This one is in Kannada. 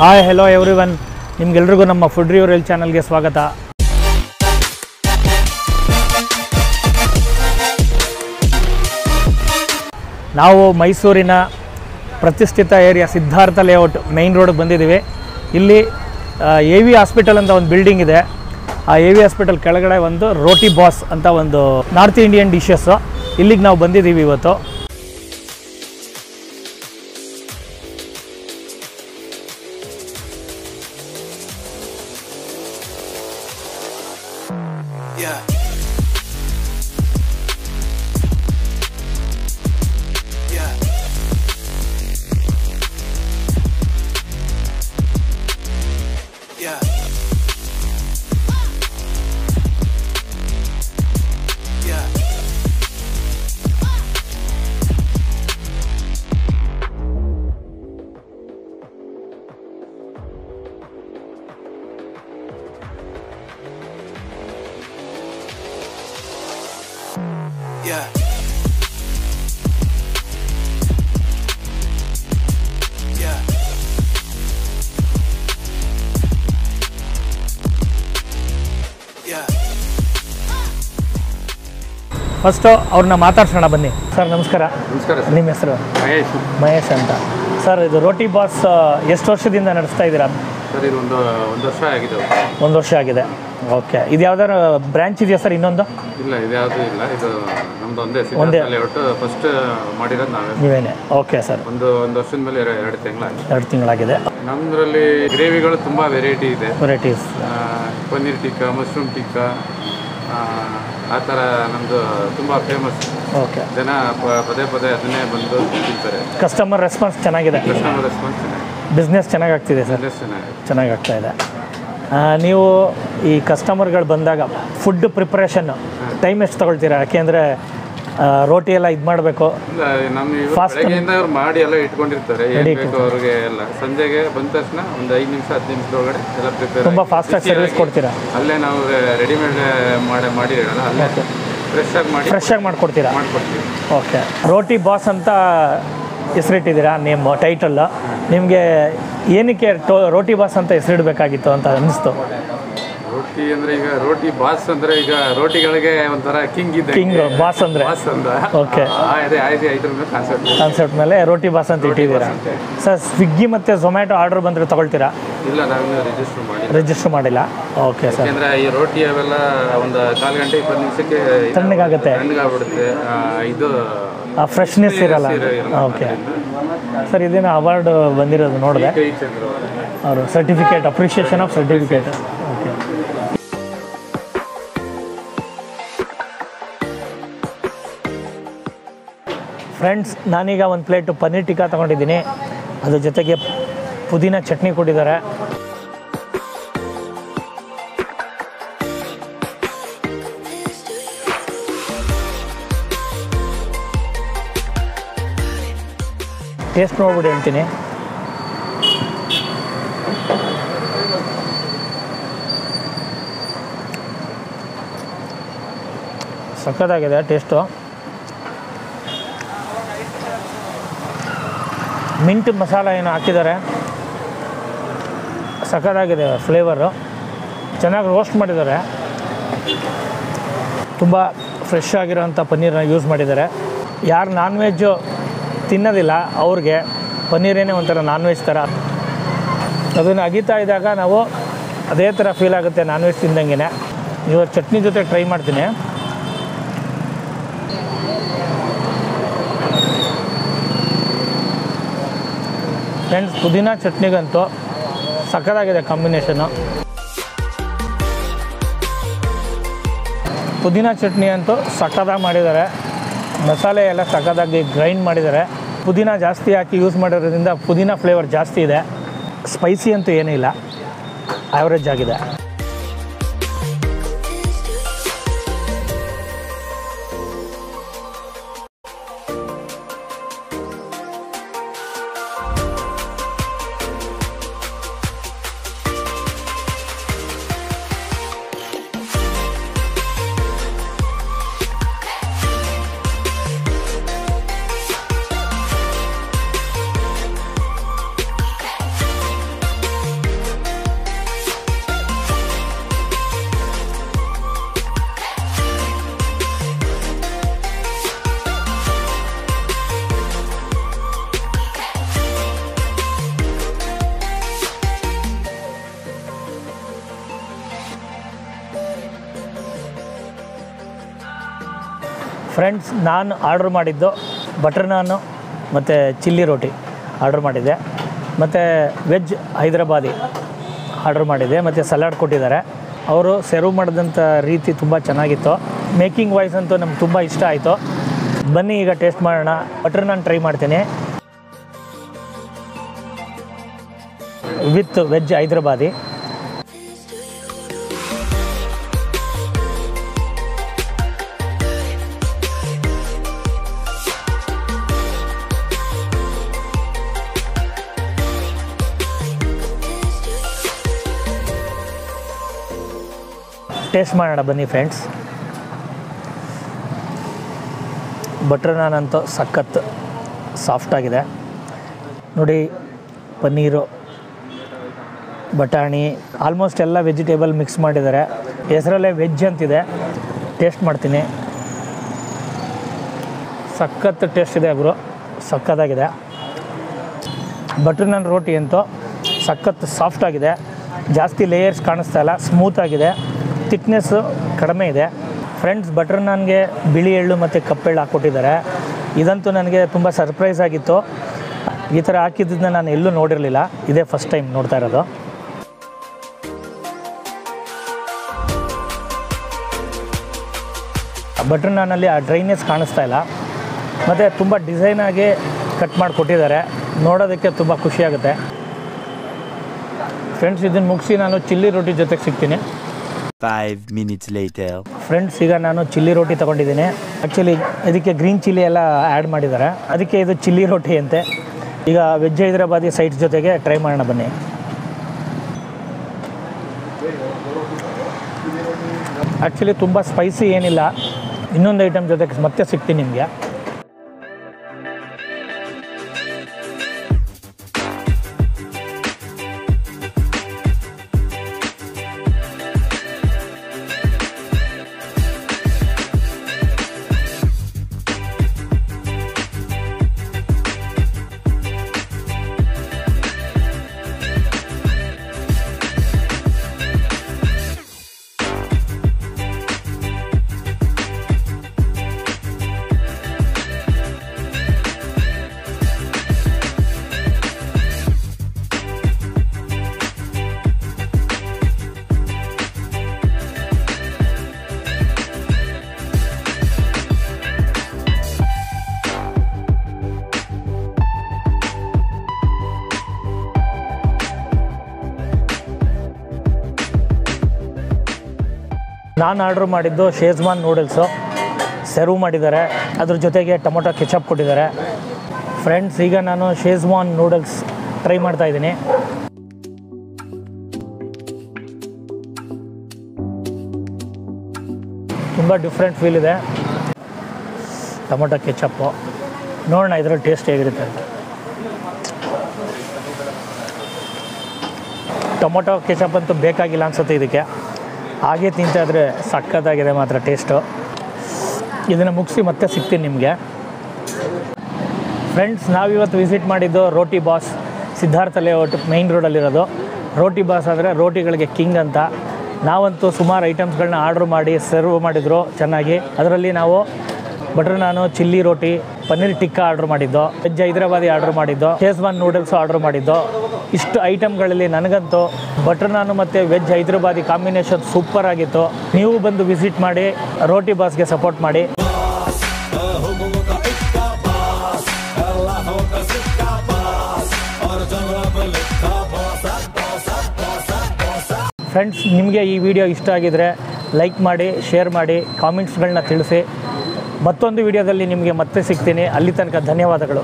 ಹಾಯ್ ಹೆಲೋ ಎವ್ರಿವನ್, ನಿಮ್ಗೆಲ್ರಿಗೂ ನಮ್ಮ ಫುಡ್ ರಿವ್ಯೂರಲ್ ಚಾನಲ್ಗೆ ಸ್ವಾಗತ. ನಾವು ಮೈಸೂರಿನ ಪ್ರತಿಷ್ಠಿತ ಏರಿಯಾ ಸಿದ್ಧಾರ್ಥ ಲೇಔಟ್ ಮೈನ್ ರೋಡ್ಗೆ ಬಂದಿದ್ದೀವಿ. ಇಲ್ಲಿ AV ಹಾಸ್ಪಿಟಲ್ ಅಂತ ಒಂದು ಬಿಲ್ಡಿಂಗ್ ಇದೆ. ಆ AV ಹಾಸ್ಪಿಟಲ್ ಕೆಳಗಡೆ ಒಂದು ರೋಟಿ ಬಾಸ್ ಅಂತ ಒಂದು ನಾರ್ತ್ ಇಂಡಿಯನ್ ಡಿಶಸ್ಸು. ಇಲ್ಲಿಗೆ ನಾವು ಬಂದಿದ್ದೀವಿ ಇವತ್ತು. ಫಸ್ಟು ಅವ್ರನ್ನ ಮಾತಾಡ್ಸೋಣ ಬನ್ನಿ. ಸರ್ ನಮಸ್ಕಾರ. ನಮಸ್ಕಾರ. ನಿಮ್ಮ ಹೆಸರು? ಮಹೇಶ್ ಅಂತ. ಸರ್, ಇದು ರೋಟಿ ಬಾಸ್ ಎಷ್ಟು ವರ್ಷದಿಂದ ನಡೆಸ್ತಾ ಇದ್ದೀರಾ? ಸರ್, ಇದು ಒಂದು ವರ್ಷ ಆಗಿದೆ. ಒಂದು ವರ್ಷ ಆಗಿದೆ. ಓಕೆ. ಇದು ಯಾವ್ದಾರು ಬ್ರ್ಯಾಂಚ್ ಇದೆಯಾ ಸರ್? ಇನ್ನೊಂದು? ಇಲ್ಲ, ಇದು ಯಾವುದೂ ಇಲ್ಲ. ಇದು ನಮ್ಮದು ಒಂದೇ ಲೇಔಟ್. ಫಸ್ಟ್ ಮಾಡಿರೋದು ನೀವೇನೆ? Okay sir. ಒಂದು ವರ್ಷದ ಮೇಲೆ 2 ತಿಂಗಳಾಗಿದೆ. 2 ತಿಂಗಳಾಗಿದೆ. ನಮ್ಮದ್ರಲ್ಲಿ ಗ್ರೇವಿಗಳು ತುಂಬ ವೆರೈಟಿ ಇದೆ. ವೆರೈಟೀಸ್ ಪನ್ನೀರ್ ಟಿಕ್ಕಾ, ಮಶ್ರೂಮ್ ಟಿಕ್ಕಾ, ಆ ಥರ ನಮ್ಮದು ತುಂಬ ಫೇಮಸ್. ಓಕೆ. ಜನ ಪದೇ ಅದನ್ನೇ ಬಂದು ತಿಂತಾರೆ. ಕಸ್ಟಮರ್ ರೆಸ್ಪಾನ್ಸ್ ಚೆನ್ನಾಗಿದೆ. ಕಸ್ಟಮರ್ ರೆಸ್ಪಾನ್ಸ್ ಚೆನ್ನಾಗಿದೆ. ಬಿಸ್ನೆಸ್ ಚೆನ್ನಾಗಾಗ್ತಿದೆ ಸರ್? ಚೆನ್ನಾಗಿ ಆಗ್ತಾ ಇದೆ. ನೀವು ಈ ಕಸ್ಟಮರ್ಗಳು ಬಂದಾಗ ಫುಡ್ ಪ್ರಿಪ್ರೇಷನ್ನು ಟೈಮ್ ಎಷ್ಟು ತೊಗೊಳ್ತೀರಾ? ಯಾಕೆಂದರೆ ರೋಟಿ ಎಲ್ಲ ಇದು ಮಾಡಬೇಕು. ಬೆಳಗ್ಗೆಯಿಂದ ಅವ್ರು ಮಾಡಿ ಎಲ್ಲ ಇಟ್ಕೊಂಡಿರ್ತಾರೆ. ಏನು ಬೇಕು ಅವ್ರಿಗೆ ಎಲ್ಲ. ಸಂಜೆಗೆ ಬಂದ ತಕ್ಷಣ ಒಂದು 5 ನಿಮಿಷ 10 ನಿಮಿಷದೊಳಗಡೆ ಎಲ್ಲ ಪ್ರಿಪೇರ್. ತುಂಬ ಫಾಸ್ಟಾಗಿ ಸರ್ವಿಸ್ ಕೊಡ್ತೀರಾ? ಅಲ್ಲೇ ನಾವು ರೆಡಿಮೇಡ್ ಮಾಡಿ ಇಡೋಲ್ಲ, ಅಲ್ಲೇ ಫ್ರೆಶ್ ಆಗಿ ಮಾಡಿಕೊಡ್ತೀರಾ? ಮಾಡ್ಕೊಡ್ತೀವಿ. ಓಕೆ. ರೋಟಿ ಬಾಸ್ ಅಂತ ಹೆಸರಿಟ್ಟಿದ್ದೀರಾ ನೇಮ್, ಟೈಟಲ್ಲು. ನಿಮಗೆ ಏನಕ್ಕೆ ರೋಟಿ ಬಾಸ್ ಅಂತ ಹೆಸರಿಡಬೇಕಾಗಿತ್ತು ಅಂತ ಅನ್ನಿಸ್ತು? ರೋಟಿ ಅಂದರೆ ಈಗ ರೋಟಿ ಬಾಸ್ ಅಂದರೆ ಈಗ ರೋಟಿಗಳಿಗೆ ಒಂಥರ ಕಿಂಗ್ ಬಾಸ್ ಅಂದರೆ. ಓಕೆ. ಕಾನ್ಸೆಪ್ಟ್ ಮೇಲೆ ರೋಟಿ ಬಾಸ್ ಅಂತ ಇಟ್ಟಿದ್ದೀರಾ. ಸರ್, ಸ್ವಿಗ್ಗಿ ಮತ್ತು ಝೊಮ್ಯಾಟೊ ಆರ್ಡರ್ ಬಂದರೆ ತೊಗೊಳ್ತೀರಾ? ಇಲ್ಲ, ನಾವು ರಿಜಿಸ್ಟರ್ ಮಾಡಿಲ್ಲ. Okay sir. ಯಾಕೆಂದರೆ ಈ ರೋಟಿ ಅವೆಲ್ಲ ಒಂದು 4 ಗಂಟೆ 20 ನಿಮಿಷಕ್ಕೆ ತಣ್ಣಗಾಗ್ಬಿಡುತ್ತೆ. ಇದು ಫ್ರೆಶ್ನೆಸ್ ಇರಲ್ಲ. Okay sir. ಇದೇನು ಅವಾರ್ಡ್ ಬಂದಿರೋದು ನೋಡಿದೆ ಅವರು, certificate, appreciation of certificate. Okay. Friends, ನಾನೀಗ ಒಂದು ಪ್ಲೇಟ್ ಪನ್ನೀರ್ ಟಿಕ್ಕಾ ತೊಗೊಂಡಿದ್ದೀನಿ. ಅದ್ರ ಜೊತೆಗೆ ಪುದೀನ ಚಟ್ನಿ ಕೊಟ್ಟಿದ್ದಾರೆ. ಟೇಸ್ಟ್ ನೋಡ್ಬಿಟ್ಟು ಹೇಳ್ತೀನಿ. ಸಖತ್ತಾಗಿದೆ ಟೇಸ್ಟು. ಮಿಂಟ್ ಮಸಾಲ ಏನು ಹಾಕಿದ್ದಾರೆ, ಸಖತ್ತಾಗಿದೆ ಫ್ಲೇವರು. ಚೆನ್ನಾಗಿ ರೋಸ್ಟ್ ಮಾಡಿದ್ದಾರೆ. ತುಂಬ ಫ್ರೆಶ್ ಆಗಿರೋಂಥ ಪನ್ನೀರನ್ನ ಯೂಸ್ ಮಾಡಿದ್ದಾರೆ. ಯಾರು ನಾನ್ ವೆಜ್ಜು ತಿನ್ನೋದಿಲ್ಲ ಅವ್ರಿಗೆ ಪನ್ನೀರೇನೇ ಒಂಥರ ನಾನ್ ವೆಜ್ ಥರ. ಅದನ್ನು ಅಗಿತಾ ಇದ್ದಾಗ ನಾವು ಅದೇ ಥರ ಫೀಲ್ ಆಗುತ್ತೆ ನಾನ್ ವೆಜ್ ತಿಂದಂಗೆ. ಇವಾಗ ಚಟ್ನಿ ಜೊತೆ ಟ್ರೈ ಮಾಡ್ತೀನಿ. ಫ್ರೆಂಡ್ಸ್, ಪುದೀನ ಚಟ್ನಿಗಂತೂ ಸಖತ್ತಾಗಿದೆ ಕಾಂಬಿನೇಷನ್ನು. ಪುದೀನ ಚಟ್ನಿ ಅಂತೂ ಸಖತ್ತಾಗಿ ಮಾಡಿದ್ದಾರೆ. ಮಸಾಲೆ ಎಲ್ಲ ಸಖತ್ತಾಗಿ ಗ್ರೈಂಡ್ ಮಾಡಿದ್ದಾರೆ. ಪುದೀನ ಜಾಸ್ತಿ ಹಾಕಿ ಯೂಸ್ ಮಾಡಿರೋದ್ರಿಂದ ಪುದೀನ ಫ್ಲೇವರ್ ಜಾಸ್ತಿ ಇದೆ. ಸ್ಪೈಸಿ ಅಂತೂ ಏನೂ ಇಲ್ಲ, ಆ್ಯಾವ್ರೇಜ್ ಆಗಿದೆ. ಫ್ರೆಂಡ್ಸ್, ನಾನು ಆರ್ಡ್ರ್ ಮಾಡಿದ್ದು ಬಟರ್ ನಾನು ಮತ್ತು ಚಿಲ್ಲಿ ರೋಟಿ ಆರ್ಡ್ರ್ ಮಾಡಿದ್ದೆ, ಮತ್ತು ವೆಜ್ ಹೈದರಾಬಾದಿ ಆರ್ಡ್ರ್ ಮಾಡಿದ್ದೆ, ಮತ್ತು ಸಲಾಡ್ ಕೊಟ್ಟಿದ್ದಾರೆ. ಅವರು ಸರ್ವ್ ಮಾಡಿದಂಥ ರೀತಿ ತುಂಬ ಚೆನ್ನಾಗಿತ್ತು. ಮೇಕಿಂಗ್ ವೈಸ್ ಅಂತೂ ನಮ್ಗೆ ತುಂಬ ಇಷ್ಟ ಆಯಿತು. ಬನ್ನಿ ಈಗ ಟೇಸ್ಟ್ ಮಾಡೋಣ. ಬಟರ್ ನಾನ್ ಟ್ರೈ ಮಾಡ್ತೀನಿ ವಿತ್ ವೆಜ್ ಹೈದರಾಬಾದಿ. ಟೇಸ್ಟ್ ಮಾಡೋಣ ಬನ್ನಿ ಫ್ರೆಂಡ್ಸ್. ಬಟರ್ ನಾನ್ ಅಂತೂ ಸಖತ್ ಸಾಫ್ಟಾಗಿದೆ ನೋಡಿ. ಪನ್ನೀರು, ಬಟಾಣಿ, ಆಲ್ಮೋಸ್ಟ್ ಎಲ್ಲ ವೆಜಿಟೇಬಲ್ ಮಿಕ್ಸ್ ಮಾಡಿದ್ದಾರೆ. ಹೆಸರಲ್ಲೇ ವೆಜ್ ಅಂತಿದೆ. ಟೇಸ್ಟ್ ಮಾಡ್ತೀನಿ. ಸಖತ್ ಟೇಸ್ಟ್ ಇದೆ ಬ್ರೋ, ಸಖತ್ತಾಗಿದೆ. ಬಟರ್ ನಾನ್ ರೋಟಿ ಅಂತೂ ಸಖತ್ ಸಾಫ್ಟಾಗಿದೆ. ಜಾಸ್ತಿ ಲೇಯರ್ಸ್ ಕಾಣಿಸ್ತಾ ಇಲ್ಲ, ಸ್ಮೂತಾಗಿದೆ. ಥಿಕ್ನೆಸ್ಸು ಕಡಿಮೆ ಇದೆ. ಫ್ರೆಂಡ್ಸ್, ಬಟರ್ ನಾನ್ಗೆ ಬಿಳಿ ಎಳ್ಳು ಮತ್ತು ಕಪ್ಪೆಳ್ಳು ಹಾಕ್ಕೊಟ್ಟಿದ್ದಾರೆ. ಇದಂತೂ ನನಗೆ ತುಂಬ ಸರ್ಪ್ರೈಸ್ ಆಗಿತ್ತು. ಈ ಥರ ಹಾಕಿದ್ದನ್ನ ನಾನು ಎಲ್ಲೂ ನೋಡಿರಲಿಲ್ಲ. ಇದೇ ಫಸ್ಟ್ ಟೈಮ್ ನೋಡ್ತಾ ಇರೋದು. ಬಟರ್ ನಾನಲ್ಲಿ ಆ ಡ್ರೈನೆಸ್ ಕಾಣಿಸ್ತಾ ಇಲ್ಲ, ಮತ್ತು ತುಂಬ ಡಿಸೈನಾಗಿ ಕಟ್ ಮಾಡಿ ಕೊಟ್ಟಿದ್ದಾರೆ. ನೋಡೋದಕ್ಕೆ ತುಂಬ ಖುಷಿಯಾಗುತ್ತೆ. ಫ್ರೆಂಡ್ಸ್, ಇದನ್ನು ಮುಗಿಸಿ ನಾನು ಚಿಲ್ಲಿ ರೋಟಿ ಜೊತೆಗೆ ಸಿಗ್ತೀನಿ. 5 minutes later. ಫ್ರೆಂಡ್ಸ್, ಈಗ ನಾನು ಚಿಲ್ಲಿ ರೋಟಿ ತೊಗೊಂಡಿದ್ದೀನಿ. ಆ್ಯಕ್ಚುಲಿ ಇದಕ್ಕೆ ಗ್ರೀನ್ ಚಿಲ್ಲಿ ಎಲ್ಲ ಆ್ಯಡ್ ಮಾಡಿದ್ದಾರೆ, ಅದಕ್ಕೆ ಇದು ಚಿಲ್ಲಿ ರೋಟಿ ಅಂತೆ. ಈಗ ವೆಜ್ ಹೈದರಾಬಾದಿ ಸೈಡ್ಸ್ ಜೊತೆಗೆ ಟ್ರೈ ಮಾಡೋಣ ಬನ್ನಿ. ಆ್ಯಕ್ಚುಲಿ ತುಂಬ ಸ್ಪೈಸಿ ಏನಿಲ್ಲ. ಇನ್ನೊಂದು ಐಟಮ್ ಜೊತೆಗೆ ಮತ್ತೆ ಸಿಗ್ತೀನಿ ನಿಮಗೆ. ನಾನು ಆರ್ಡ್ರ್ ಮಾಡಿದ್ದು ಶೇಜ್ವಾನ್ ನೂಡಲ್ಸು ಸರ್ವ್ ಮಾಡಿದ್ದಾರೆ. ಅದ್ರ ಜೊತೆಗೆ ಟೊಮೊಟೊ ಕೆಚಪ್ ಕೊಟ್ಟಿದ್ದಾರೆ. ಫ್ರೆಂಡ್ಸ್, ಈಗ ನಾನು ಶೇಜ್ವಾನ್ ನೂಡಲ್ಸ್ ಟ್ರೈ ಮಾಡ್ತಾಯಿದ್ದೀನಿ. ತುಂಬ ಡಿಫ್ರೆಂಟ್ ಫೀಲ್ ಇದೆ. ಟೊಮೊಟೊ ಕೆಚಪ್ಪು ನೋಡೋಣ ಇದರಲ್ಲಿ ಟೇಸ್ಟ್ ಹೇಗಿರುತ್ತೆ. ಟೊಮೊಟೊ ಕೆಚಪ್ ಅಂತೂ ಬೇಕಾಗಿಲ್ಲ ಅನಿಸುತ್ತೆ ಇದಕ್ಕೆ. ಹಾಗೆ ತಿಂತಾಯಿದ್ರೆ ಸಕ್ಕತ್ತಾಗಿದೆ ಮಾತ್ರ ಟೇಸ್ಟು. ಇದನ್ನು ಮುಗಿಸಿ ಮತ್ತೆ ಸಿಗ್ತೀನಿ ನಿಮಗೆ. ಫ್ರೆಂಡ್ಸ್, ನಾವಿವತ್ತು ವಿಸಿಟ್ ಮಾಡಿದ್ದು ರೋಟಿ ಬಾಸ್, ಸಿದ್ಧಾರ್ಥ ಲೇಔಟ್ ಮೈನ್ ರೋಡಲ್ಲಿರೋದು. ರೋಟಿ ಬಾಸ್ ಅಂದರೆ ರೋಟಿಗಳಿಗೆ ಕಿಂಗ್ ಅಂತ. ನಾವಂತೂ ಸುಮಾರು ಐಟಮ್ಸ್ಗಳನ್ನ ಆರ್ಡ್ರ್ ಮಾಡಿ ಸರ್ವ್ ಮಾಡಿದ್ರು ಚೆನ್ನಾಗಿ. ಅದರಲ್ಲಿ ನಾವು ಬಟರ್ ನಾನು, ಚಿಲ್ಲಿ ರೋಟಿ, ಪನ್ನೀರ್ ಟಿಕ್ಕಾ ಆರ್ಡ್ರ್ ಮಾಡಿದ್ದು, ವೆಜ್ ಹೈದರಾಬಾದಿ ಆರ್ಡ್ರ್ ಮಾಡಿದ್ದು, ಶೇಜ್ವಾನ್ ನೂಡಲ್ಸು ಆರ್ಡ್ರ್ ಮಾಡಿದ್ದು. ಇಷ್ಟು ಐಟಮ್ಗಳಲ್ಲಿ ನನಗಂತೂ ಬಟರ್ ನಾನು ಮತ್ತು ವೆಜ್ ಹೈದರಾಬಾದಿ ಕಾಂಬಿನೇಷನ್ ಸೂಪರ್ ಆಗಿತ್ತು. ನೀವು ಬಂದು ವಿಸಿಟ್ ಮಾಡಿ, ರೋಟಿ ಬಾಸ್ಗೆ ಸಪೋರ್ಟ್ ಮಾಡಿ. ಫ್ರೆಂಡ್ಸ್, ನಿಮಗೆ ಈ ವಿಡಿಯೋ ಇಷ್ಟ ಆಗಿದರೆ ಲೈಕ್ ಮಾಡಿ, ಶೇರ್ ಮಾಡಿ, ಕಾಮೆಂಟ್ಸ್ಗಳನ್ನ ತಿಳಿಸಿ. ಮತ್ತೊಂದು ವಿಡಿಯೋದಲ್ಲಿ ನಿಮಗೆ ಮತ್ತೆ ಸಿಗ್ತೀನಿ. ಅಲ್ಲಿ ತನಕ ಧನ್ಯವಾದಗಳು.